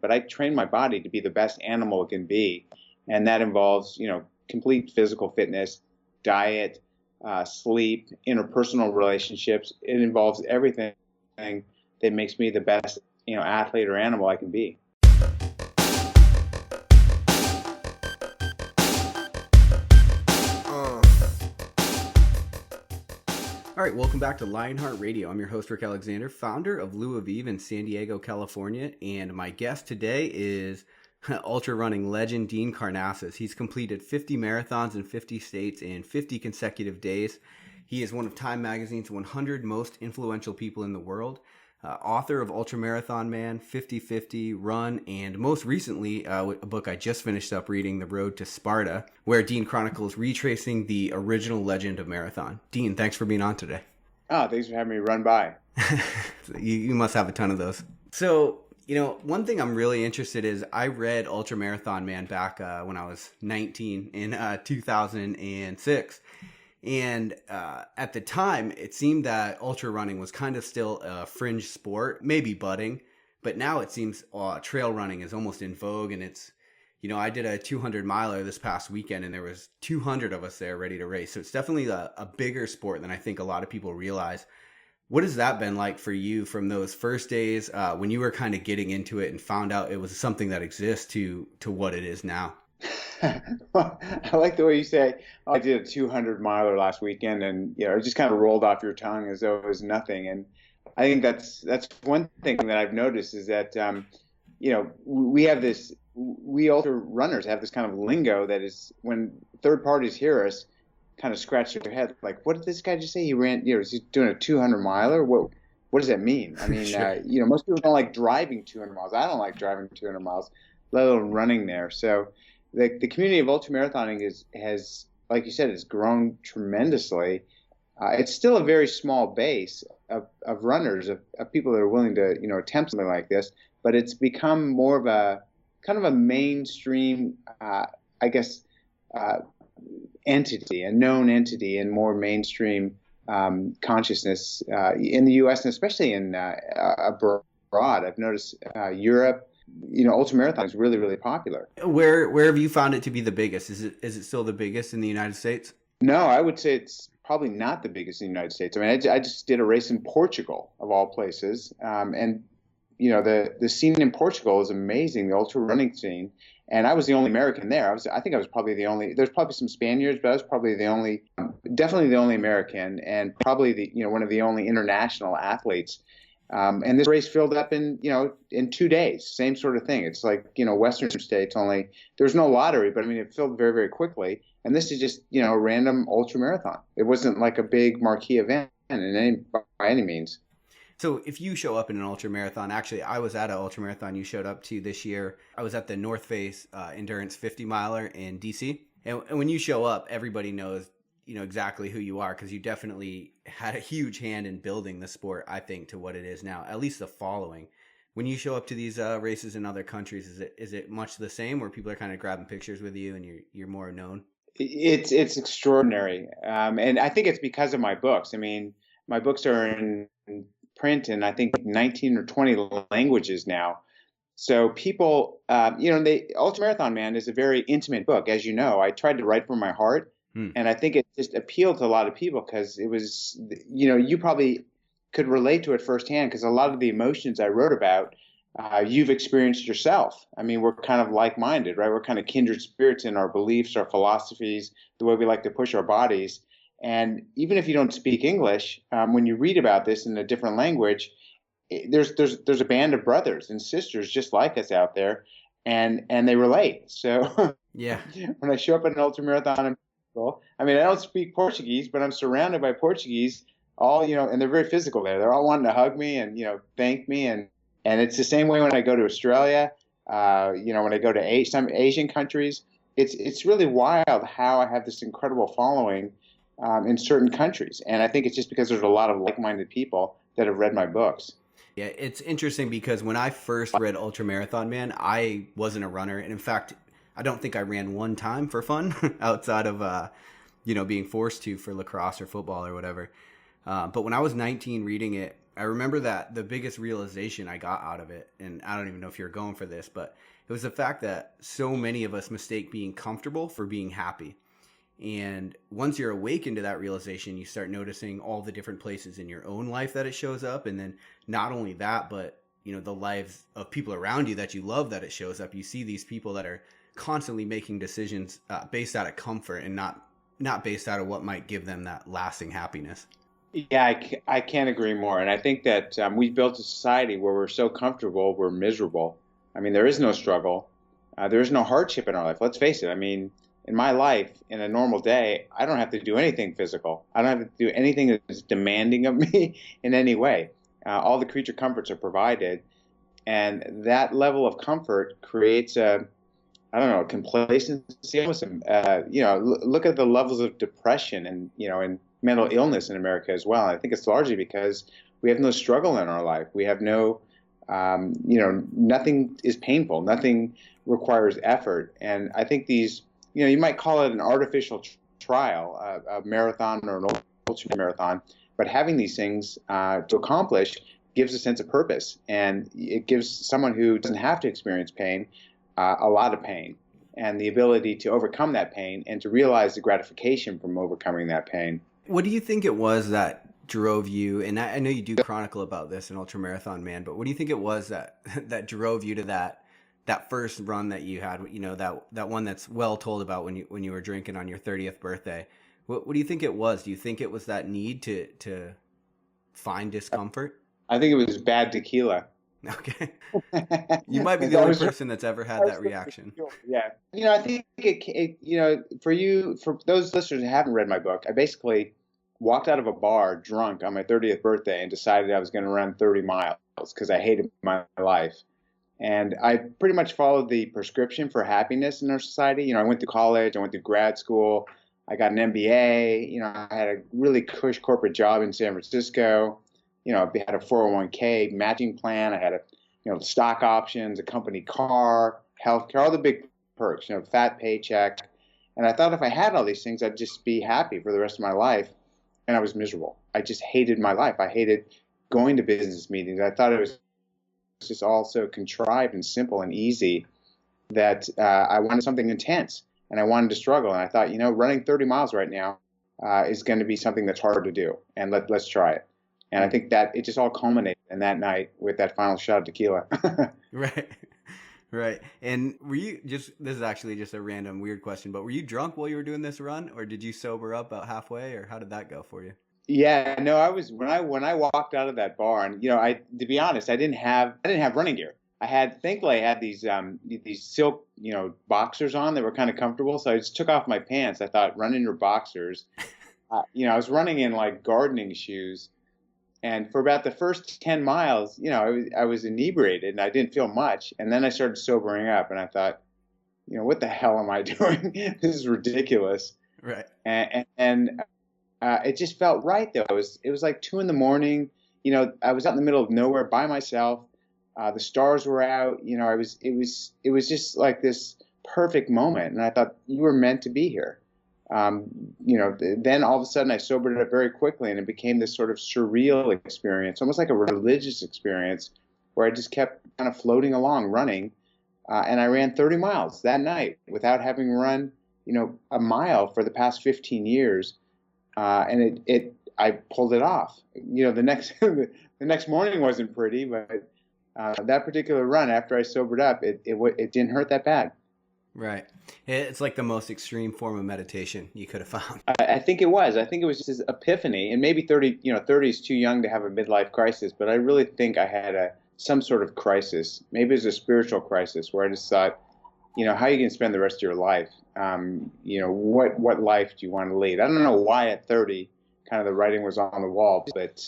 but I train my body to be the best animal it can be. And that involves, complete physical fitness, diet, sleep, interpersonal relationships. It involves everything that makes me the best, athlete or animal I can be. All right, welcome back to Lionheart Radio. I'm your host, Rick Alexander, founder of Lou Aviv in San Diego, California. And my guest today is ultra running legend Dean Karnazes. He's completed 50 marathons in 50 states in 50 consecutive days. He is one of Time Magazine's 100 most influential people in the world. Author of Ultramarathon Man, 50-50, Run, and most recently, a book I just finished up reading, The Road to Sparta, where Dean chronicles retracing the original legend of marathon. Dean, thanks for being on today. Oh, thanks for having me run by. You must have a ton of those. So, one thing I'm really interested is I read Ultramarathon Man back when I was 19 in 2006. And at the time, it seemed that ultra running was kind of still a fringe sport, maybe budding. But now it seems trail running is almost in vogue. And it's, I did a 200 miler this past weekend and there was 200 of us there ready to race. So it's definitely a bigger sport than I think a lot of people realize. What has that been like for you from those first days when you were kind of getting into it and found out it was something that exists to what it is now? Well, I like the way you say, I did a 200 miler last weekend, and it just kind of rolled off your tongue as though it was nothing. And I think that's one thing that I've noticed is that we ultra runners have this kind of lingo that is, when third parties hear us, kind of scratch their head like, what did this guy just say? He ran, is he doing a 200 miler? What does that mean? I mean, sure. Most people don't like driving 200 miles. I don't like driving 200 miles, let alone running there. So the community of ultramarathoning has, like you said, has grown tremendously. It's still a very small base of runners, of people that are willing to, attempt something like this, but it's become more of a kind of a mainstream, entity, a known entity, and more mainstream consciousness in the U.S. and especially in abroad. I've noticed Europe. Ultramarathon is really, really popular. Where have you found it to be the biggest? Is it still the biggest in the United States? No, I would say it's probably not the biggest in the United States. I mean, I just did a race in Portugal, of all places, and the scene in Portugal is amazing, the ultra running scene. And I was the only American there. I think I was probably the only. There's probably some Spaniards, but I was probably the only, definitely the only American, and probably one of the only international athletes. And this race filled up in 2 days, same sort of thing. It's like, Western states only, there's no lottery, but I mean, it filled very, very quickly. And this is just, a random ultra marathon. It wasn't like a big marquee event by any means. So if you show up in an ultra marathon, actually, I was at an ultra marathon you showed up to this year. I was at the North Face Endurance 50 miler in DC. And when you show up, everybody knows exactly who you are, because you definitely had a huge hand in building the sport, I think, to what it is now, at least the following. When you show up to these races in other countries, is it much the same, where people are kind of grabbing pictures with you and you're more known? It's extraordinary. And I think it's because of my books. I mean, my books are in print in, I think, 19 or 20 languages now. So people, Ultramarathon Man is a very intimate book. As you know, I tried to write from my heart. And I think it just appealed to a lot of people because it was, you probably could relate to it firsthand, because a lot of the emotions I wrote about, you've experienced yourself. I mean, we're kind of like-minded, right? We're kind of kindred spirits in our beliefs, our philosophies, the way we like to push our bodies. And even if you don't speak English, when you read about this in a different language, there's a band of brothers and sisters just like us out there, and they relate. So yeah, when I show up at an ultramarathon, I mean, I don't speak Portuguese, but I'm surrounded by Portuguese, all, and they're very physical there. They're all wanting to hug me and, thank me. And it's the same way when I go to Australia, when I go to some Asian countries. It's really wild how I have this incredible following in certain countries. And I think it's just because there's a lot of like-minded people that have read my books. Yeah, it's interesting because when I first read Ultramarathon Man, I wasn't a runner. And in fact, I don't think I ran one time for fun outside of, being forced to for lacrosse or football or whatever. But when I was 19 reading it, I remember that the biggest realization I got out of it, and I don't even know if you're going for this, but it was the fact that so many of us mistake being comfortable for being happy. And once you're awakened to that realization, you start noticing all the different places in your own life that it shows up. And then not only that, but the lives of people around you that you love, that it shows up. You see these people that are constantly making decisions based out of comfort and not based out of what might give them that lasting happiness. Yeah, I can't agree more. And I think that we've built a society where we're so comfortable, we're miserable. I mean, there is no struggle. There is no hardship in our life. Let's face it. I mean, in my life, in a normal day, I don't have to do anything physical. I don't have to do anything that's demanding of me in any way. All the creature comforts are provided. And that level of comfort creates a complacency. Almost, look at the levels of depression and mental illness in America as well. I think it's largely because we have no struggle in our life. We have no, nothing is painful. Nothing requires effort. And I think these, you might call it an artificial trial, a marathon or an ultra marathon, but having these things to accomplish gives a sense of purpose, and it gives someone who doesn't have to experience pain a lot of pain, and the ability to overcome that pain and to realize the gratification from overcoming that pain. What do you think it was that drove you, and I know you do chronicle about this in Ultramarathon Man, but what do you think it was that drove you to that first run that you had, that one that's well told about when you were drinking on your 30th birthday? What do you think it was? Do you think it was that need to find discomfort? I think it was bad tequila. Okay. You might be the only person that's ever had that reaction. Yeah. I think for those listeners who haven't read my book, I basically walked out of a bar drunk on my 30th birthday and decided I was going to run 30 miles because I hated my life. And I pretty much followed the prescription for happiness in our society. I went to college, I went to grad school, I got an MBA, I had a really cush corporate job in San Francisco. I had a 401k matching plan. I had stock options, a company car, healthcare, all the big perks, fat paycheck. And I thought if I had all these things, I'd just be happy for the rest of my life. And I was miserable. I just hated my life. I hated going to business meetings. I thought it was just all so contrived and simple and easy that I wanted something intense and I wanted to struggle. And I thought, running 30 miles right now is going to be something that's hard to do. And let's try it. And I think that it just all culminated in that night with that final shot of tequila. Right. And were you this is actually just a random weird question, but were you drunk while you were doing this run, or did you sober up about halfway, or how did that go for you? Yeah, no, I was when I walked out of that bar, and to be honest, I didn't have running gear. Thankfully I had these silk, boxers on that were kind of comfortable. So I just took off my pants. I thought running your boxers, I was running in like gardening shoes. And for about the first 10 miles, I was inebriated and I didn't feel much. And then I started sobering up and I thought, what the hell am I doing? This is ridiculous. Right. And it just felt right though. It was like 2 a.m. I was out in the middle of nowhere by myself. The stars were out. It was just like this perfect moment. And I thought, you were meant to be here. Then all of a sudden I sobered up very quickly and it became this sort of surreal experience, almost like a religious experience where I just kept kind of floating along running. And I ran 30 miles that night without having run, a mile for the past 15 years. And I pulled it off. The next morning wasn't pretty, but that particular run after I sobered up, it didn't hurt that bad. Right. It's like the most extreme form of meditation you could have found. I think it was. I think it was just this epiphany, and maybe 30 is too young to have a midlife crisis, but I really think I had some sort of crisis. Maybe it was a spiritual crisis where I just thought, how are you going to spend the rest of your life? What life do you want to lead? I don't know why at 30, kind of the writing was on the wall, but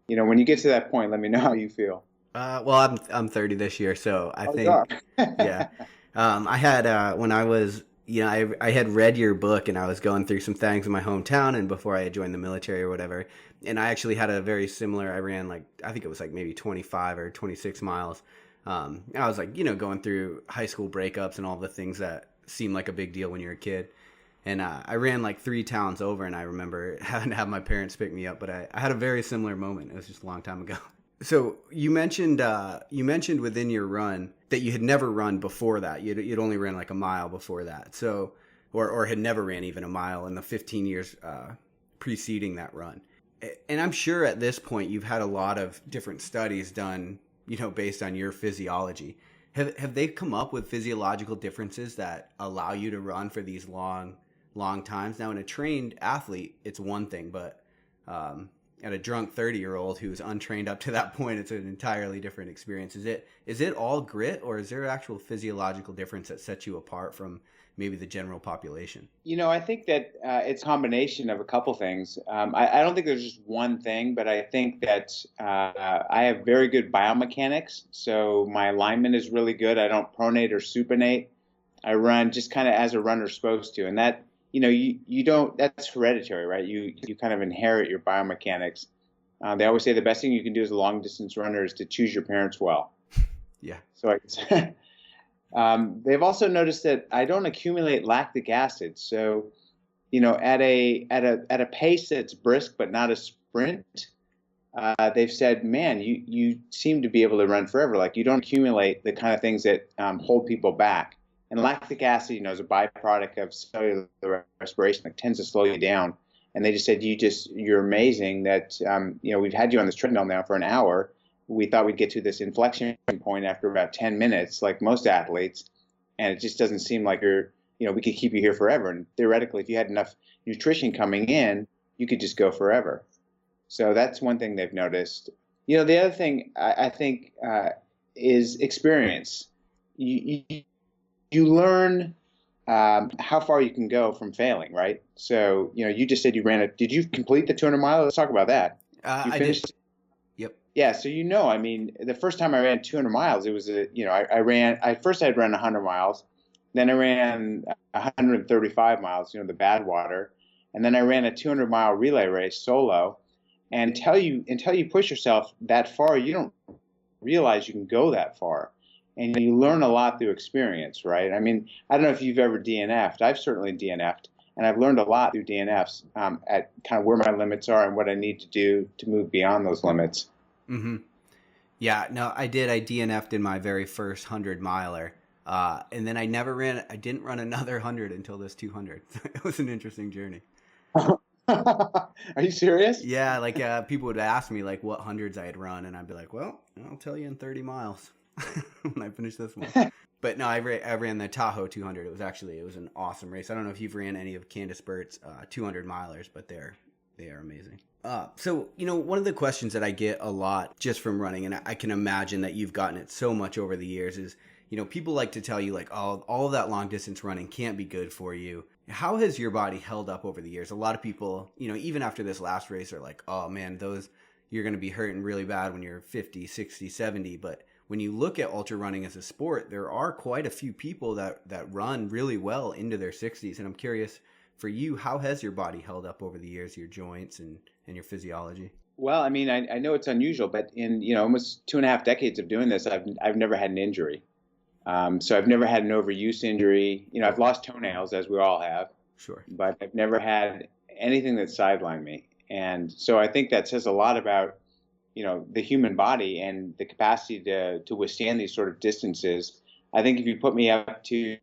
when you get to that point, let me know how you feel. Well, I'm 30 this year, so I think, yeah. I had, when I was, I had read your book and I was going through some things in my hometown and before I had joined the military or whatever. And I actually had a very similar, I ran I think it was maybe 25 or 26 miles. I was going through high school breakups and all the things that seem like a big deal when you're a kid. And I ran like 3 towns over, and I remember having to have my parents pick me up. But I had a very similar moment. It was just a long time ago. So you mentioned within your run that you had never run before that. You'd only ran like a mile before that. So or had never ran even a mile in the 15 years preceding that run. And I'm sure at this point you've had a lot of different studies done, based on your physiology. Have they come up with physiological differences that allow you to run for these long times? Now, in a trained athlete, it's one thing, but at a drunk 30-year-old who's untrained up to that point, it's an entirely different experience. Is it all grit, or is there actual physiological difference that sets you apart from maybe the general population? I think that it's a combination of a couple things. I don't think there's just one thing, but I think that I have very good biomechanics. So my alignment is really good. I don't pronate or supinate. I run just kind of as a runner's supposed to. And that, you don't, that's hereditary, right? You kind of inherit your biomechanics. They always say the best thing you can do as a long distance runner is to choose your parents well. Yeah. So they've also noticed that I don't accumulate lactic acid. So, at a pace that's brisk but not a sprint, they've said, man, you seem to be able to run forever. Like, you don't accumulate the kind of things that hold people back. And lactic acid, is a byproduct of cellular respiration that tends to slow you down. And they just said, you're amazing that, we've had you on this treadmill now for an hour. We thought we'd get to this inflection point after about 10 minutes, like most athletes. And it just doesn't seem like we could keep you here forever. And theoretically, if you had enough nutrition coming in, you could just go forever. So that's one thing they've noticed. The other thing I think is experience. You learn how far you can go from failing, right? So, you just said you ran did you complete the 200 mile? Let's talk about that. I did. Yep. Yeah. So, the first time I ran 200 miles, it was I first I'd run 100 miles. Then I ran 135 miles, the bad water. And then I ran a 200-mile relay race solo. And until you push yourself that far, you don't realize you can go that far. And you learn a lot through experience, right? I mean, I don't know if you've ever DNF'd. I've certainly DNF'd, and I've learned a lot through DNFs at kind of where my limits are and what I need to do to move beyond those limits. Mm-hmm. Yeah, no, I did. I DNF'd in my very first 100-miler, and then I didn't run another 100 until this 200. It was an interesting journey. Are you serious? Yeah, like people would ask me like what hundreds I had run, and I'd be like, well, I'll tell you in 30 miles. When I finished this one. But no, I ran the Tahoe 200. It was an awesome race. I don't know if you've ran any of Candace Burt's 200 milers, but they are amazing. So, one of the questions that I get a lot just from running, and I can imagine that you've gotten it so much over the years, is, people like to tell you like, oh, all of that long distance running can't be good for you. How has your body held up over the years? A lot of people, even after this last race are like, oh man, you're going to be hurting really bad when you're 50, 60, 70. But when you look at ultra running as a sport, there are quite a few people that run really well into their 60s. And I'm curious, for you, how has your body held up over the years, your joints and your physiology? Well, I mean, I know it's unusual, but in almost 2.5 decades of doing this, I've never had an injury. So I've never had an overuse injury. I've lost toenails, as we all have. Sure. But I've never had anything that sidelined me. And so I think that says a lot about the human body and the capacity to withstand these sort of distances. I think if you put me up to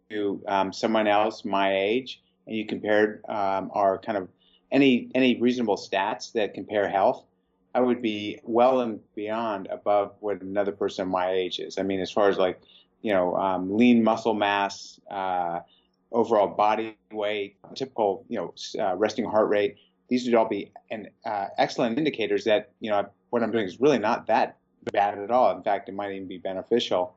someone else my age and you compared our kind of any reasonable stats that compare health, I would be well and beyond above what another person my age is. I mean, as far as lean muscle mass, overall body weight, typical, resting heart rate, these would all be excellent indicators that, what I'm doing is really not that bad at all. In fact, it might even be beneficial.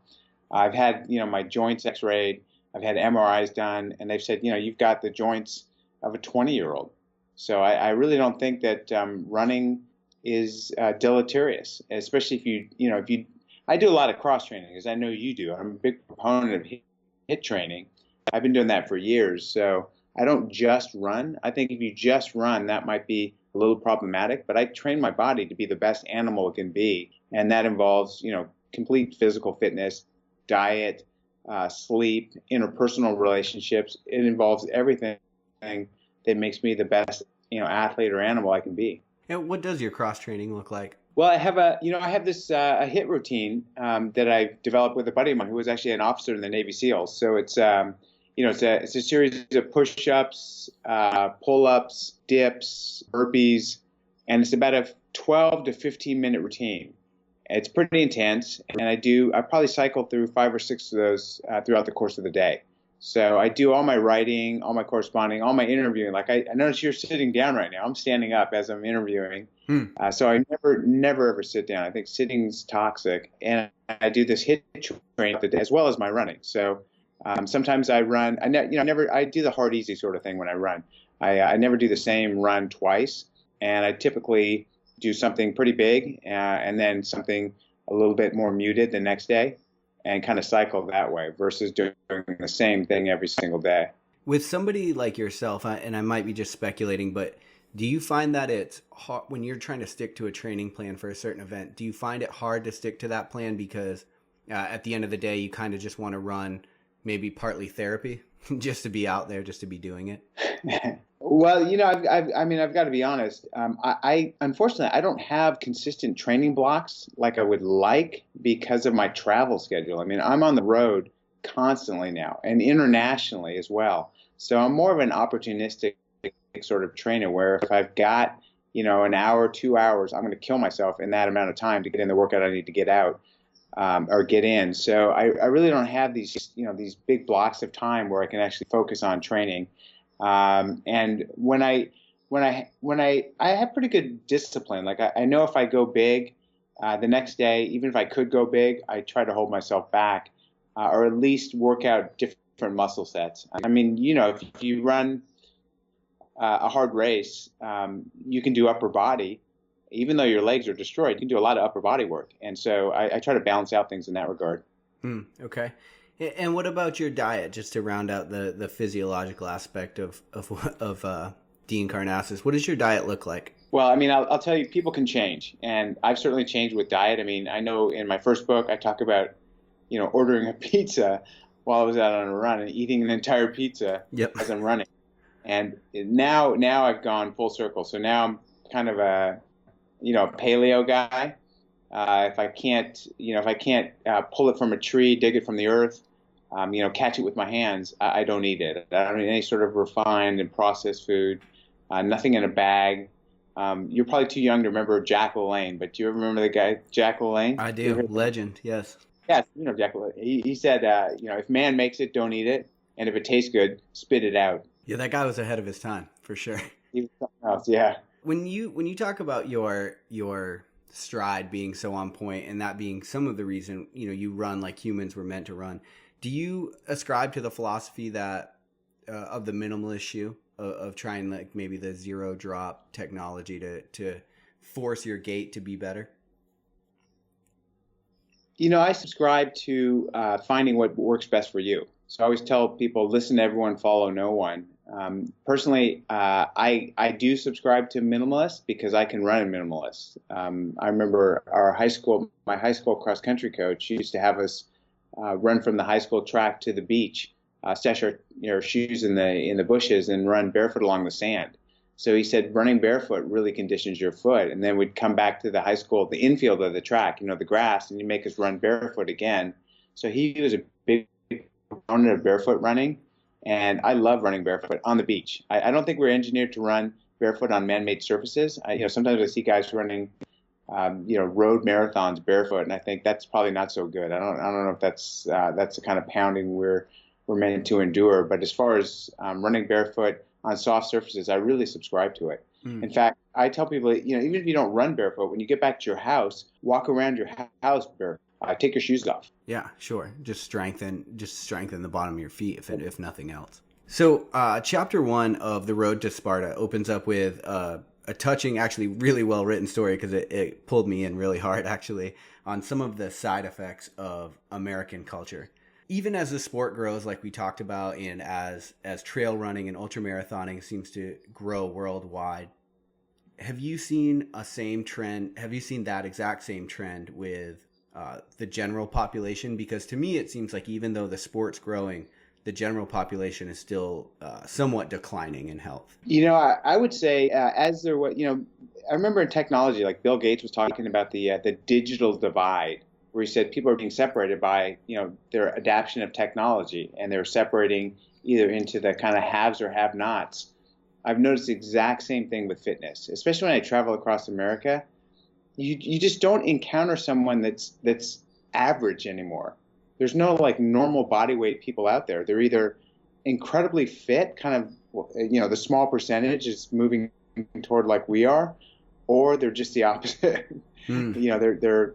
I've had, my joints x-rayed. I've had MRIs done, and they've said, you've got the joints of a 20-year-old. So I really don't think that running is deleterious, especially if you, I do a lot of cross training, as I know you do. I'm a big proponent of HIIT training. I've been doing that for years. So I don't just run. I think if you just run, that might be a little problematic, but I train my body to be the best animal it can be. And that involves, complete physical fitness, diet, sleep, interpersonal relationships. It involves everything that makes me the best, athlete or animal I can be. And what does your cross training look like? Well, I have this a HIIT routine that I developed with a buddy of mine who was actually an officer in the Navy SEALs. So it's it's a series of push-ups, pull-ups, dips, burpees, and it's about a 12 to 15-minute routine. It's pretty intense, and I probably cycle through 5 or 6 of those throughout the course of the day. So I do all my writing, all my corresponding, all my interviewing. Like I notice you're sitting down right now. I'm standing up as I'm interviewing. So I never ever sit down. I think sitting's toxic. And I do this HIIT training as well as my running. So sometimes I run. I do the hard easy sort of thing when I run. I never do the same run twice, and I typically do something pretty big and then something a little bit more muted the next day, and kind of cycle that way versus doing the same thing every single day. With somebody like yourself, and I might be just speculating, but do you find that it's hard when you're trying to stick to a training plan for a certain event? Do you find it hard to stick to that plan because at the end of the day, you kind of just want to run maybe partly therapy, just to be out there, just to be doing it? Well, I've got to be honest. I unfortunately I don't have consistent training blocks like I would like because of my travel schedule. I mean, I'm on the road constantly now and internationally as well. So I'm more of an opportunistic sort of trainer where if I've got, an hour, 2 hours, I'm going to kill myself in that amount of time to get in the workout I need to get out or get in. So I really don't have these big blocks of time where I can actually focus on training. And when I have pretty good discipline. Like I know if I go big the next day, even if I could go big, I try to hold myself back or at least work out different muscle sets. I mean, if you run a hard race, you can do upper body. Even though your legs are destroyed, you can do a lot of upper body work. And so I try to balance out things in that regard. Okay. And what about your diet, just to round out the physiological aspect of Dean Karnazes? What does your diet look like? Well, I mean, I'll tell you, people can change, and I've certainly changed with diet. I mean, I know in my first book, I talk about, ordering a pizza while I was out on a run and eating an entire pizza as I'm running. And now I've gone full circle. So now I'm kind of a, paleo guy. If I can't pull it from a tree, dig it from the earth, catch it with my hands, I don't eat it. I don't eat any sort of refined and processed food, nothing in a bag. You're probably too young to remember Jack LaLanne, but do you ever remember the guy, Jack LaLanne? I do. Legend, yes. Yes, Jack LaLanne. He said, if man makes it, don't eat it. And if it tastes good, spit it out. Yeah, that guy was ahead of his time, for sure. He was something else, yeah. When you talk about your stride being so on point and that being some of the reason, you run like humans were meant to run, do you ascribe to the philosophy that of the minimalist shoe of trying like maybe the zero drop technology to force your gait to be better? I subscribe to finding what works best for you. So I always tell people, listen to everyone, follow no one. Personally, I do subscribe to minimalist because I can run in minimalist. I remember my high school cross country coach used to have us run from the high school track to the beach, stash our shoes in the bushes and run barefoot along the sand. So he said running barefoot really conditions your foot. And then we'd come back to the high school, the infield of the track, the grass, and he'd make us run barefoot again. So he was a big proponent of barefoot running. And I love running barefoot on the beach. I don't think we're engineered to run barefoot on man-made surfaces. Sometimes I see guys running, road marathons barefoot, and I think that's probably not so good. I don't know if that's the kind of pounding we're meant to endure. But as far as running barefoot on soft surfaces, I really subscribe to it. In fact, I tell people, even if you don't run barefoot, when you get back to your house, walk around your house barefoot. Take your shoes off. Yeah, sure. Just strengthen the bottom of your feet, if nothing else. So, chapter 1 of The Road to Sparta opens up with a touching, actually really well written story because it pulled me in really hard, actually, on some of the side effects of American culture. Even as the sport grows, like we talked about, and as trail running and ultramarathoning seems to grow worldwide, have you seen a same trend? Have you seen that exact same trend with the general population? Because to me, it seems like even though the sport's growing, the general population is still somewhat declining in health. I would say as there was, I remember in technology, like Bill Gates was talking about the digital divide, where he said people are being separated by, their adoption of technology, and they're separating either into the kind of haves or have-nots. I've noticed the exact same thing with fitness, especially when I travel across America. You just don't encounter someone that's average anymore. There's no like normal body weight people out there. They're either incredibly fit, kind of, the small percentage is moving toward like we are, or they're just the opposite. They're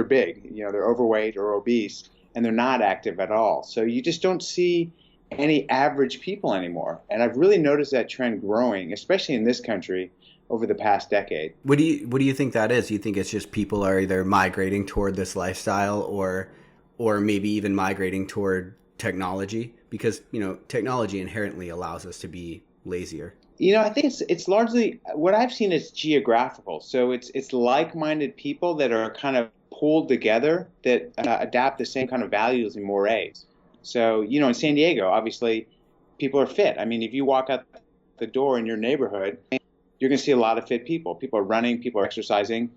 big, they're overweight or obese, and they're not active at all. So you just don't see any average people anymore. And I've really noticed that trend growing, especially in this country, over the past decade. What do you think that is? Do you think it's just people are either migrating toward this lifestyle or maybe even migrating toward technology? Because, technology inherently allows us to be lazier. I think it's largely what I've seen is geographical. So it's like-minded people that are kind of pulled together that adapt the same kind of values and mores. So, in San Diego, obviously, people are fit. I mean, if you walk out the door in your neighborhood, you're going to see a lot of fit people. People are running, people are exercising.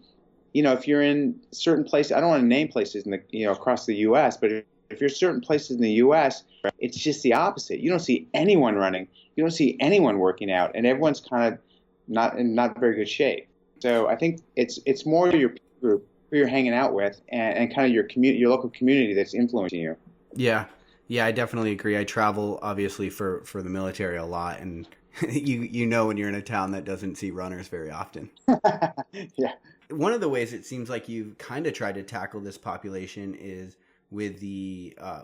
If you're in certain places, I don't want to name places in the, across the U.S., but if you're certain places in the U.S., it's just the opposite. You don't see anyone running. You don't see anyone working out, and everyone's kind of not in very good shape. So I think it's more your group who you're hanging out with and kind of your local community that's influencing you. Yeah, I definitely agree. I travel obviously for the military a lot, and when you're in a town that doesn't see runners very often. Yeah. One of the ways it seems like you've kind of tried to tackle this population is with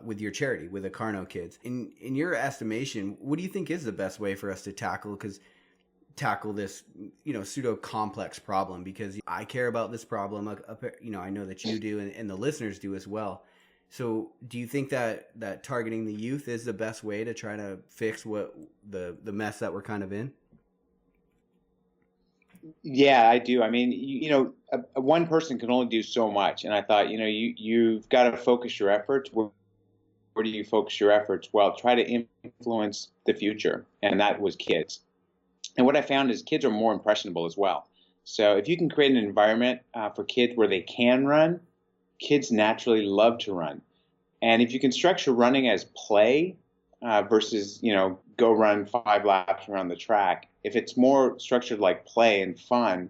with your charity, with the Karno kids. In your estimation, what do you think is the best way for us to tackle this, pseudo complex problem? Because I care about this problem. I know that you do, and the listeners do as well. So do you think that targeting the youth is the best way to try to fix what the mess that we're kind of in? Yeah, I do. I mean, one person can only do so much. And I thought, you've got to focus your efforts. Where do you focus your efforts? Well, try to influence the future. And that was kids. And what I found is kids are more impressionable as well. So if you can create an environment for kids where they can run, kids naturally love to run. And if you can structure running as play versus, go run 5 laps around the track, if it's more structured like play and fun,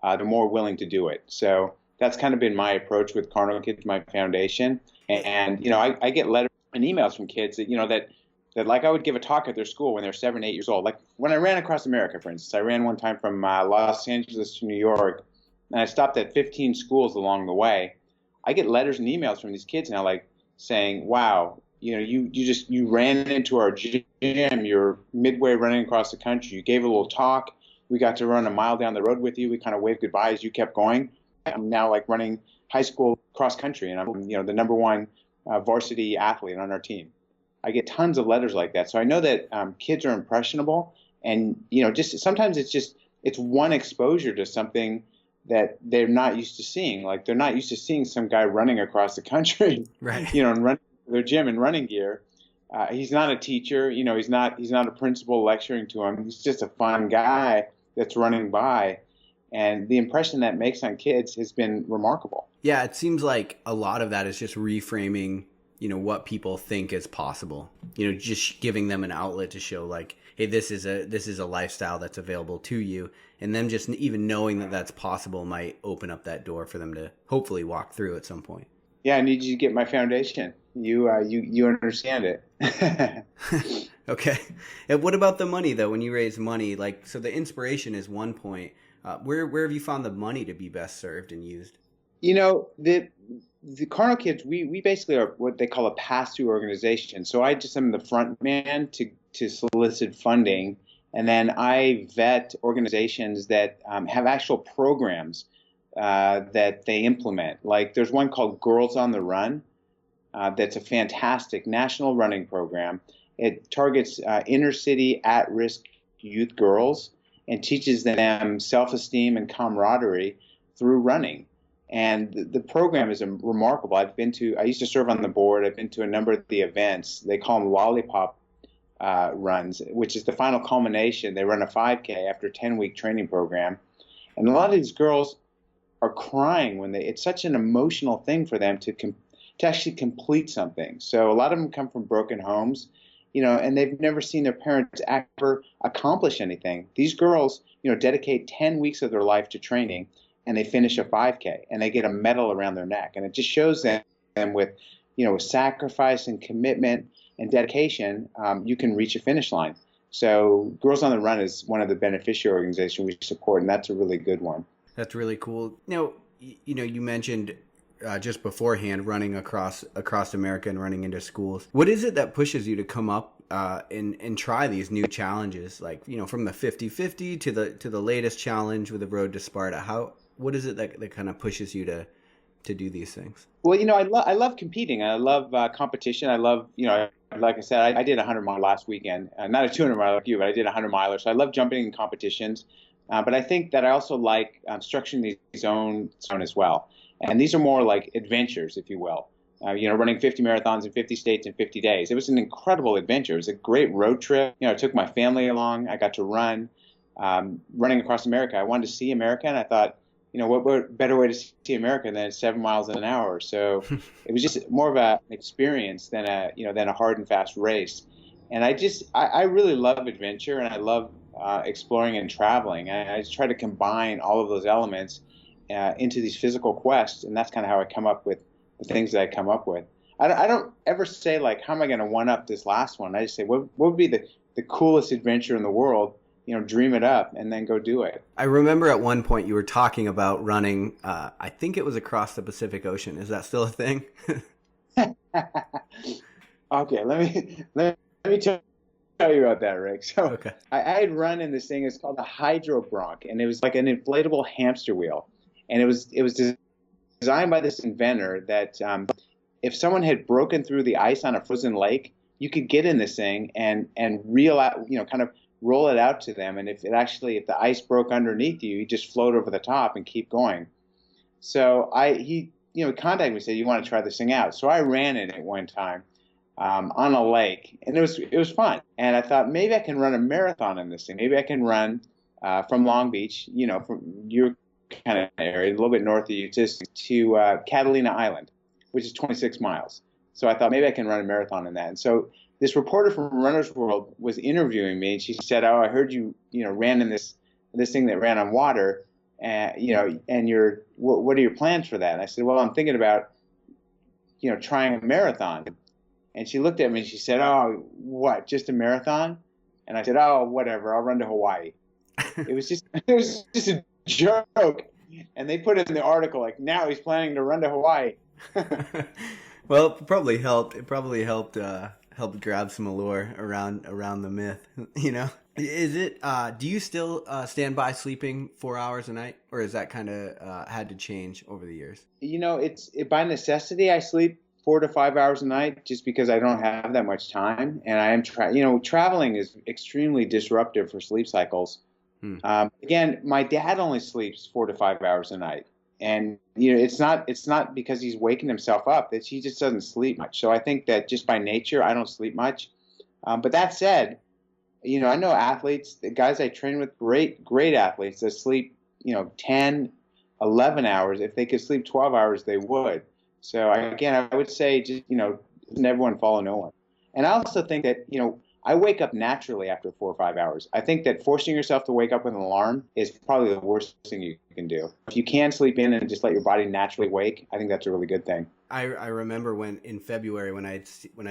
they're more willing to do it. So that's kind of been my approach with Karno Kids, my foundation. And I get letters and emails from kids that, that like I would give a talk at their school when they're 7, 8 years old. Like when I ran across America, for instance, I ran one time from Los Angeles to New York, and I stopped at 15 schools along the way. I get letters and emails from these kids now, like saying, wow, you ran into our gym, you're midway running across the country, you gave a little talk, we got to run a mile down the road with you, we kind of waved goodbye as you kept going. I'm now like running high school cross country, and I'm the number one varsity athlete on our team. I get tons of letters like that. So I know that kids are impressionable, and just sometimes it's one exposure to something that they're not used to seeing. Like they're not used to seeing some guy running across the country, right? And running their gym in running gear. He's not a teacher, he's not a principal lecturing to him. He's just a fun guy that's running by. And the impression that makes on kids has been remarkable. Yeah, it seems like a lot of that is just reframing, what people think is possible. Just giving them an outlet to show like, hey, this is a lifestyle that's available to you. And them just even knowing that that's possible might open up that door for them to hopefully walk through at some point. Yeah, I need you to get my foundation. You understand it. Okay. And what about the money though? When you raise money, so the inspiration is one point. Where have you found the money to be best served and used? The Karno Kids, we basically are what they call a pass-through organization. So I just am the front man to solicit funding, and then I vet organizations that have actual programs that they implement. Like there's one called Girls on the Run that's a fantastic national running program. It targets inner city at-risk youth girls and teaches them self-esteem and camaraderie through running. And the program is remarkable. I used to serve on the board. I've been to a number of the events. They call them lollipop runs, which is the final culmination. They run a 5K after a 10-week training program. And a lot of these girls are crying it's such an emotional thing for them to actually complete something. So a lot of them come from broken homes, and they've never seen their parents ever accomplish anything. These girls, dedicate 10 weeks of their life to training, and they finish a 5K, and they get a medal around their neck. And it just shows them with, with sacrifice and commitment and dedication, you can reach a finish line. So Girls on the Run is one of the beneficiary organizations we support, and that's a really good one. That's really cool. Now, you mentioned just beforehand running across America and running into schools. What is it that pushes you to come up and try these new challenges? Like, from the 50-50 to the latest challenge with the Road to Sparta. What is it that kind of pushes you to do these things? Well, I love competing. I love competition. I love, like I said, I did a 100-mile last weekend. Not a 200-mile like you, but I did a 100-miler. So I love jumping in competitions. But I think that I also like structuring these own as well. And these are more like adventures, if you will. Running 50 marathons in 50 states in 50 days. It was an incredible adventure. It was a great road trip. I took my family along. I got to run, running across America. I wanted to see America, and I thought, what better way to see America than 7 miles an hour? So it was just more of an experience than a hard and fast race. And I really love adventure, and I love exploring and traveling. And I just try to combine all of those elements into these physical quests, and that's kind of how I come up with the things that I come up with. I don't ever say, like, how am I going to one up this last one? I just say, what would be the coolest adventure in the world? Dream it up and then go do it. I remember at one point you were talking about running, I think it was across the Pacific Ocean. Is that still a thing? Okay, let me tell you about that, Rick. So okay. I had run in this thing. It's called a hydrobronc, and it was like an inflatable hamster wheel. And it was designed by this inventor that if someone had broken through the ice on a frozen lake, you could get in this thing and reel out, kind of roll it out to them. And if the ice broke underneath you, you just float over the top and keep going. So he contacted me and said, you want to try this thing out? So I ran it at one time on a lake, and it was fun. And I thought, maybe I can run a marathon in this thing. Maybe I can run from Long Beach, from your kind of area, a little bit north of you, to Catalina Island, which is 26 miles. So I thought maybe I can run a marathon in that. And so this reporter from Runner's World was interviewing me, and she said, "Oh, I heard you, ran in this thing that ran on water, and what are your plans for that?" And I said, "Well, I'm thinking about, trying a marathon." And she looked at me and she said, "Oh, what? Just a marathon?" And I said, "Oh, whatever. I'll run to Hawaii." It was just a joke. And they put it in the article, like, now he's planning to run to Hawaii. Well, it probably helped. It probably helped grab some allure around the myth. Is it? Do you still stand by sleeping 4 hours a night, or is that kind of had to change over the years? It's by necessity. I sleep 4 to 5 hours a night just because I don't have that much time, and I am traveling is extremely disruptive for sleep cycles. Again, my dad only sleeps 4 to 5 hours a night. And, it's not because he's waking himself up, that he just doesn't sleep much. So I think that just by nature, I don't sleep much. But that said, I know athletes, the guys I train with, great athletes that sleep, 10, 11 hours. If they could sleep 12 hours, they would. So I would say just, everyone follow no one. And I also think that, I wake up naturally after 4 or 5 hours. I think that forcing yourself to wake up with an alarm is probably the worst thing you can do. If you can sleep in and just let your body naturally wake, I think that's a really good thing. I remember when in February when I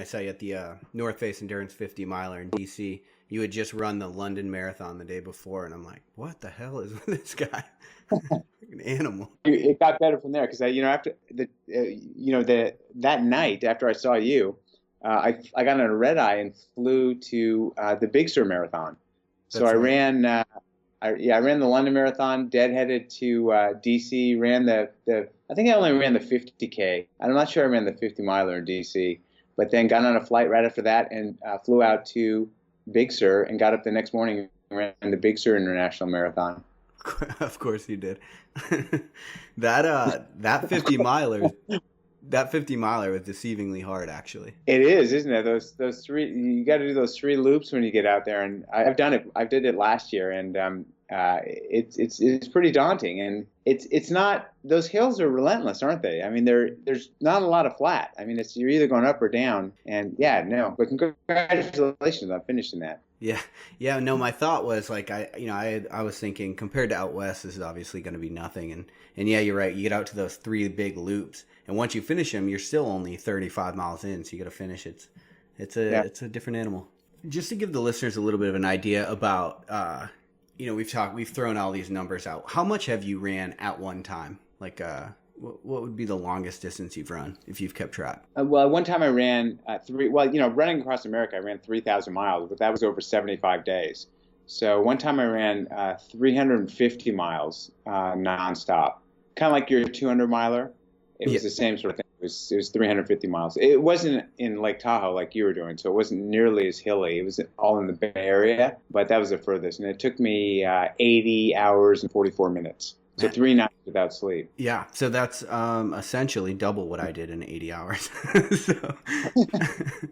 saw you at the North Face Endurance 50 miler in DC, you had just run the London Marathon the day before, and I'm like, what the hell is with this guy? An animal. It got better from there because after that night after I saw you. I got on a red eye and flew to the Big Sur Marathon. So I ran the London Marathon, deadheaded to DC, ran I think I only ran the 50K. I'm not sure I ran the 50 miler in DC, but then got on a flight right after that and flew out to Big Sur and got up the next morning and ran the Big Sur International Marathon. Of course you did. That 50 miler, that 50 miler was deceivingly hard, actually. It is, isn't it? Those three, you got to do those three loops when you get out there, and I've done it. I did it last year, and it's pretty daunting, and it's not. Those hills are relentless, aren't they? I mean, there's not a lot of flat. I mean, you're either going up or down, and yeah, no. But congratulations on finishing that. Yeah, yeah. No, my thought was like I was thinking compared to out west, this is obviously going to be nothing, and yeah, you're right. You get out to those three big loops, and once you finish them, you're still only 35 miles in, so you got to finish it. It's a different animal. Just to give the listeners a little bit of an idea about, we've thrown all these numbers out. How much have you ran at one time? Like, what would be the longest distance you've run if you've kept track? Well, one time I ran running across America, I ran 3,000 miles, but that was over 75 days. So one time I ran 350 miles nonstop, kind of like your 200 miler. It was the same sort of thing. It was 350 miles. It wasn't in Lake Tahoe like you were doing, so it wasn't nearly as hilly. It was all in the Bay Area, but that was the furthest. And it took me 80 hours and 44 minutes. So 3 nights without sleep. Yeah, so that's essentially double what I did in 80 hours. So,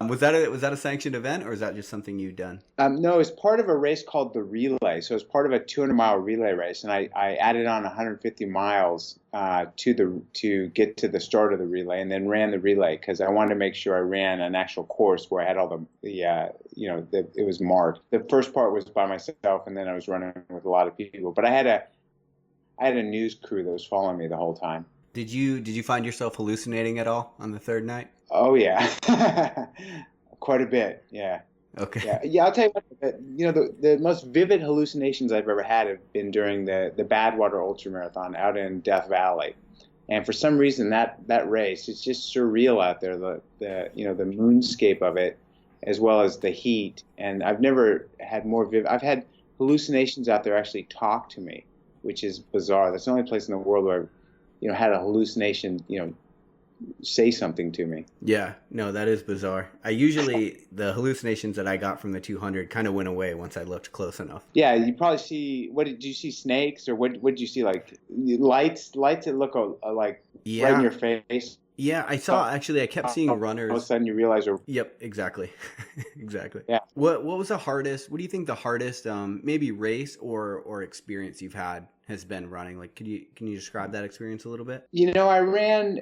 was that a sanctioned event, or is that just something you've done? No, it was part of a race called the Relay. So it was part of a 200-mile relay race, and I added on 150 miles to get to the start of the relay, and then ran the relay because I wanted to make sure I ran an actual course where I had all it was marked. The first part was by myself, and then I was running with a lot of people, but I had a news crew that was following me the whole time. Did you find yourself hallucinating at all on the third night? Oh yeah, quite a bit. Yeah. Okay. Yeah. I'll tell you what. The most vivid hallucinations I've ever had have been during the Badwater Ultramarathon out in Death Valley, and for some reason that race, it's just surreal out there. The moonscape of it, as well as the heat. And I've never had more vivid. I've had hallucinations out there actually talk to me, which is bizarre. That's the only place in the world where I've, had a hallucination, say something to me. Yeah, no, that is bizarre. The hallucinations that I got from the 200 kind of went away once I looked close enough. Yeah, you probably see, did you see snakes, or what did you see, like lights that look like right in your face? Yeah, I kept seeing runners. All of a sudden you realize Yep, exactly. Exactly. Yeah. What was the hardest, what do you think the hardest maybe race or experience you've had has been running? Like, can you describe that experience a little bit? I ran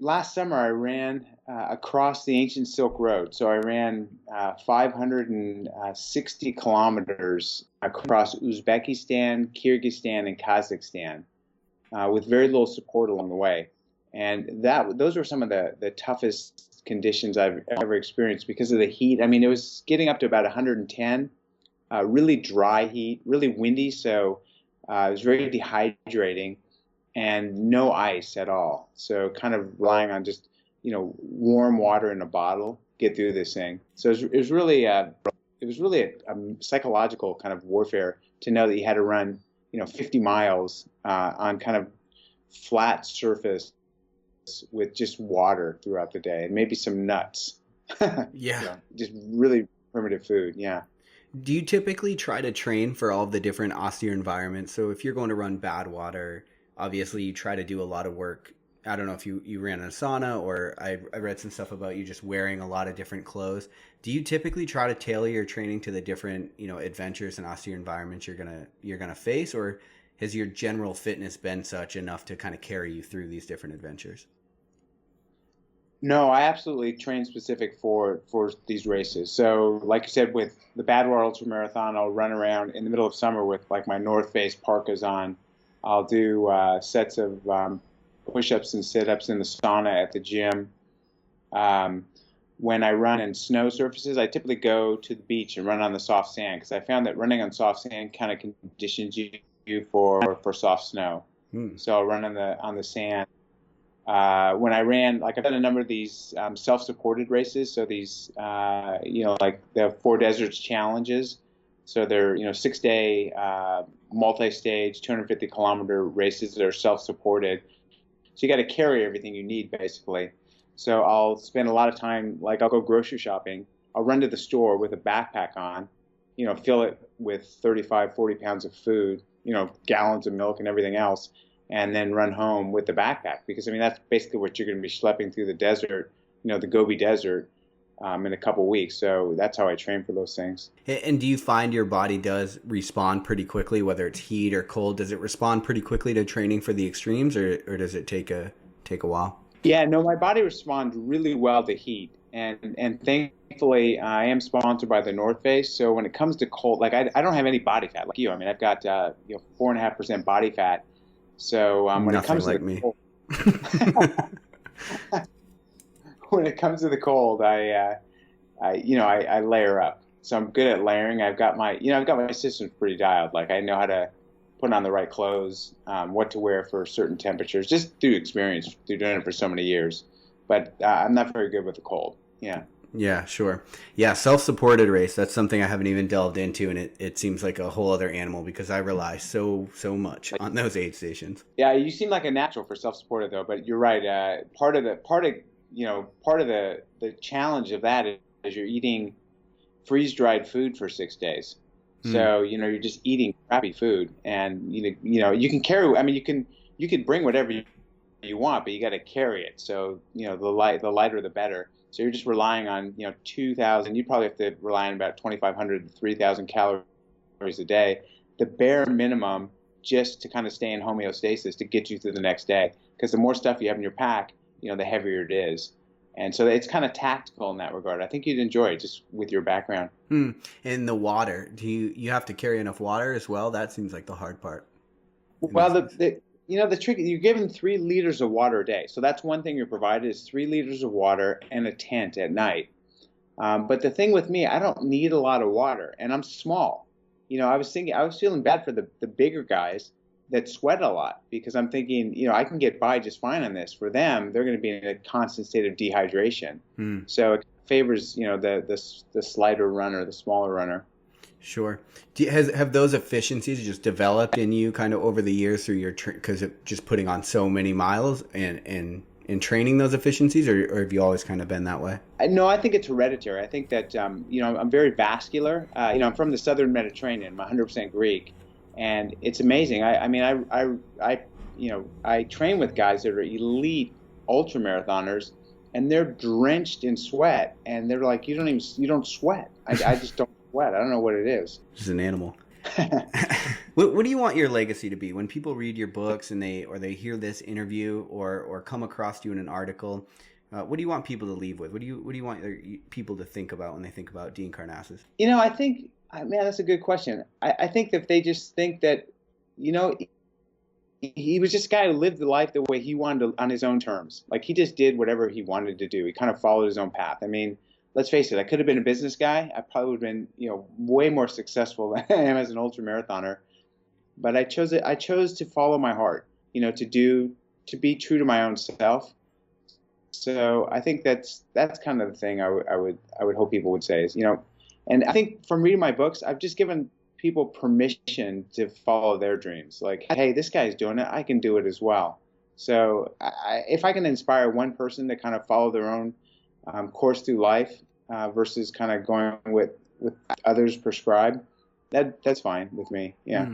last summer. I ran across the ancient Silk Road. So I ran 560 kilometers across Uzbekistan, Kyrgyzstan, and Kazakhstan with very little support along the way. And those were some of the toughest conditions I've ever experienced because of the heat. I mean, it was getting up to about 110, really dry heat, really windy. So it was very dehydrating and no ice at all. So kind of relying on just, warm water in a bottle, get through this thing. So it was really a psychological kind of warfare to know that you had to run, 50 miles on kind of flat surface with just water throughout the day and maybe some nuts. Yeah. Just really primitive food. Yeah. Do you typically try to train for all of the different austere environments? So if you're going to run Badwater, obviously you try to do a lot of work. I don't know if you ran in a sauna, or I read some stuff about you just wearing a lot of different clothes. Do you typically try to tailor your training to the different, adventures and austere environments you're gonna face, or has your general fitness been such enough to kind of carry you through these different adventures? No, I absolutely train specific for these races. So, like you said, with the Badwater Ultramarathon, I'll run around in the middle of summer with like my North Face parkas on. I'll do sets of push-ups and sit-ups in the sauna at the gym. When I run in snow surfaces, I typically go to the beach and run on the soft sand because I found that running on soft sand kind of conditions you for soft snow. So I'll run on the sand. When I ran, like I've done a number of these self-supported races, so these, like the Four Deserts Challenges. So they're, 6-day multi-stage, 250-kilometer races that are self-supported. So you got to carry everything you need, basically. So I'll spend a lot of time, like I'll go grocery shopping. I'll run to the store with a backpack on, fill it with 35, 40 pounds of food, gallons of milk and everything else, and then run home with the backpack, because I mean that's basically what you're going to be schlepping through the desert, the Gobi Desert, in a couple weeks. So that's how I train for those things. And do you find your body does respond pretty quickly, whether it's heat or cold? Does it respond pretty quickly to training for the extremes, or does it take a while? Yeah, no, my body responds really well to heat, and thankfully I am sponsored by the North Face. So when it comes to cold, like I don't have any body fat like you. I mean, I've got 4.5% body fat. So when it comes to the cold, when it comes to the cold, I layer up. So I'm good at layering. I've got my systems pretty dialed. Like I know how to put on the right clothes, what to wear for certain temperatures, just through experience, through doing it for so many years. But I'm not very good with the cold. Yeah. Yeah, sure. Yeah, self-supported race, that's something I haven't even delved into, and it seems like a whole other animal because I rely so much on those aid stations. Yeah, you seem like a natural for self-supported though, but you're right. Part of the challenge of that is you're eating freeze-dried food for 6 days. So, you're just eating crappy food, and you can carry, I mean, you can bring whatever you want, but you got to carry it. So, the lighter the better. So you're just relying on, 2,000, you probably have to rely on about 2,500 to 3,000 calories a day, the bare minimum, just to kind of stay in homeostasis to get you through the next day. Because the more stuff you have in your pack, the heavier it is. And so it's kind of tactical in that regard. I think you'd enjoy it just with your background. And the water, do you have to carry enough water as well? That seems like the hard part. Well, the trick, you're given 3 liters of water a day. So that's one thing you're provided is 3 liters of water and a tent at night. But the thing with me, I don't need a lot of water, and I'm small. I was feeling bad for the bigger guys that sweat a lot, because I'm thinking, I can get by just fine on this. For them, they're going to be in a constant state of dehydration. So it favors, the slighter runner, the smaller runner. Sure. Have those efficiencies just developed in you kind of over the years through your because of just putting on so many miles and training those efficiencies, or have you always kind of been that way? No, I think it's hereditary. I think that I'm very vascular. I'm from the southern Mediterranean. I'm 100% Greek, and it's amazing. I train with guys that are elite ultramarathoners, and they're drenched in sweat, and they're like, you don't sweat. I just don't sweat. I don't know what it is. Just an animal. What do you want your legacy to be when people read your books and they hear this interview or come across you in an article? What do you want people to leave with? What do you want people to think about when they think about Dean Karnazes? I think, man, that's a good question. I think that they just think that, he was just a guy who lived the life the way he wanted to, on his own terms. Like he just did whatever he wanted to do. He kind of followed his own path. I mean, let's face it, I could have been a business guy. I probably would have been, way more successful than I am as an ultramarathoner. But I chose to follow my heart, to be true to my own self. So I think that's kind of the thing I would hope people would say is, and I think from reading my books, I've just given people permission to follow their dreams. Like, hey, this guy's doing it, I can do it as well. So if I can inspire one person to kind of follow their own course through life versus kind of going with others prescribed, that's fine with me. Yeah.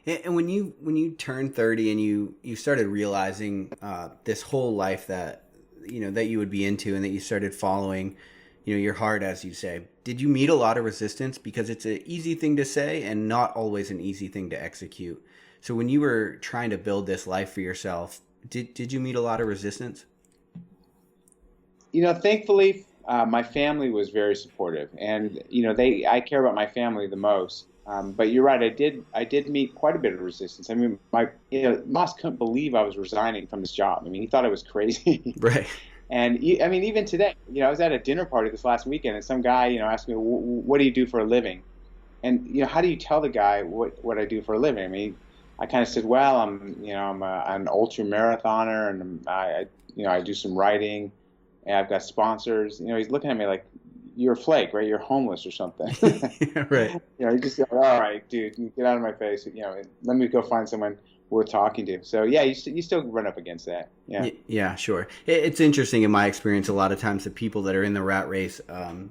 And when you turned 30 and you started realizing this whole life that you would be into and that you started following your heart, as you say, did you meet a lot of resistance? Because it's an easy thing to say and not always an easy thing to execute. So when you were trying to build this life for yourself, did you meet a lot of resistance? Thankfully, my family was very supportive, and I care about my family the most. But you're right, I did meet quite a bit of resistance. I mean, my boss couldn't believe I was resigning from this job. I mean, he thought I was crazy. Right. And I mean, even today, I was at a dinner party this last weekend, and some guy, asked me, "What do you do for a living?" And how do you tell the guy what I do for a living? I mean, I kind of said, "Well, I'm an ultra marathoner, and I do some writing, and I've got sponsors." He's looking at me like, "You're a flake, right? You're homeless or something." Yeah, right. He just said, "All right, dude, get out of my face. Let me go find someone worth talking to." So yeah, you still run up against that. Yeah. Yeah, sure. It's interesting in my experience. A lot of times, the people that are in the rat race,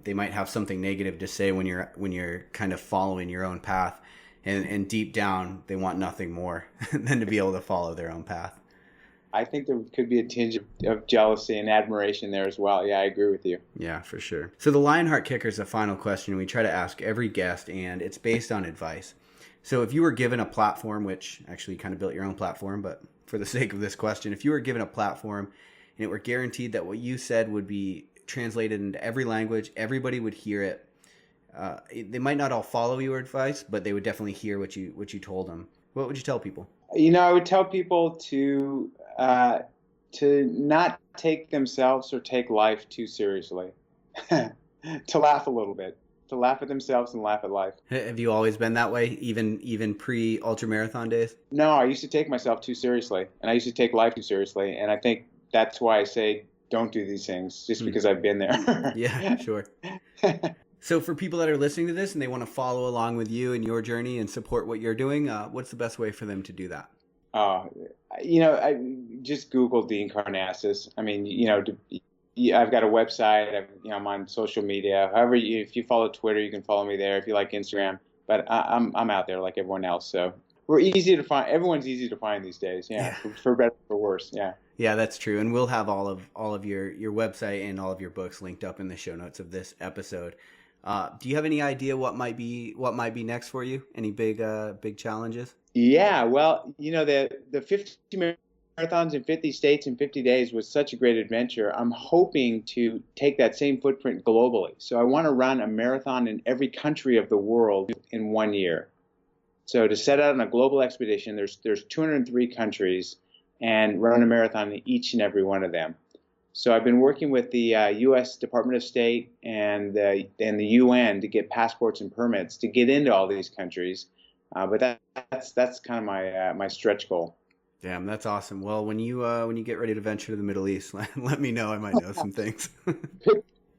they might have something negative to say when you're kind of following your own path, and deep down they want nothing more than to be able to follow their own path. I think there could be a tinge of jealousy and admiration there as well. Yeah, I agree with you. Yeah, for sure. So the Lionheart Kicker is the final question we try to ask every guest, and it's based on advice. So if you were given a platform, which actually you kind of built your own platform, but for the sake of this question, if you were given a platform and it were guaranteed that what you said would be translated into every language, everybody would hear it. They might not all follow your advice, but they would definitely hear what you told them. What would you tell people? I would tell people to not take themselves or take life too seriously, to laugh a little bit, to laugh at themselves and laugh at life. Have you always been that way, even pre-ultramarathon days? No, I used to take myself too seriously, and I used to take life too seriously, and I think that's why I say don't do these things, just because I've been there. Yeah, sure. So for people that are listening to this and they want to follow along with you and your journey and support what you're doing, what's the best way for them to do that? I just Google Dean Karnazes. I mean, I've got a website. I'm on social media. However, if you follow Twitter, you can follow me there. If you like Instagram, but I'm out there like everyone else. So we're easy to find. Everyone's easy to find these days. Yeah. For better or for worse. Yeah. Yeah, that's true. And we'll have all of your website and all of your books linked up in the show notes of this episode. Do you have any idea what might be next for you? Any big challenges? Yeah, well, the 50 marathons in 50 states in 50 days was such a great adventure. I'm hoping to take that same footprint globally. So I want to run a marathon in every country of the world in 1 year. So to set out on a global expedition, there's 203 countries, and run a marathon in each and every one of them. So I've been working with the U.S. Department of State and the UN to get passports and permits to get into all these countries. But that's kind of my stretch goal. Damn, that's awesome. Well, when you get ready to venture to the Middle East, let me know. I might know some things.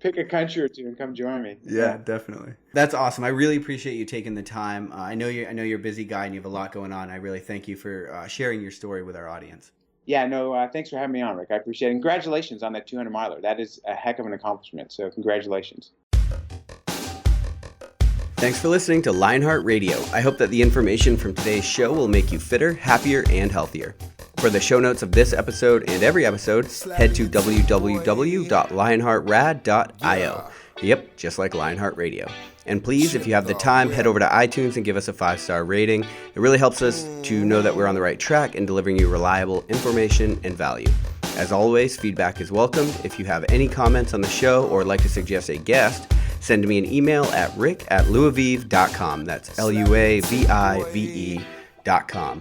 Pick a country or two and come join me. Yeah, definitely. That's awesome. I really appreciate you taking the time. I know you're a busy guy and you have a lot going on. I really thank you for sharing your story with our audience. Yeah, no, thanks for having me on, Rick. I appreciate it. And congratulations on that 200 miler. That is a heck of an accomplishment. So congratulations. Thanks for listening to Lionheart Radio. I hope that the information from today's show will make you fitter, happier, and healthier. For the show notes of this episode and every episode, head to www.lionheartrad.io. Yep, just like Lionheart Radio. And please, if you have the time, head over to iTunes and give us a 5-star rating. It really helps us to know that we're on the right track in delivering you reliable information and value. As always, feedback is welcomed. If you have any comments on the show or would like to suggest a guest, send me an email at rick@luavive.com. That's LUAVIVE.com.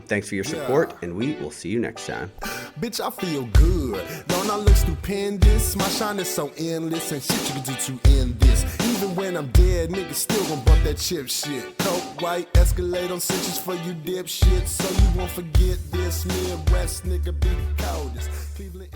Thanks for your support, and we will see you next time. Bitch, I feel good. Don't I look stupendous? My shine is so endless, and shit you can do to end this. Even when I'm dead, niggas still gon' bump that chip shit. Coke, white, Escalade on cinches for you dipshit. So you won't forget this. Midwest nigga be the coldest. Cleveland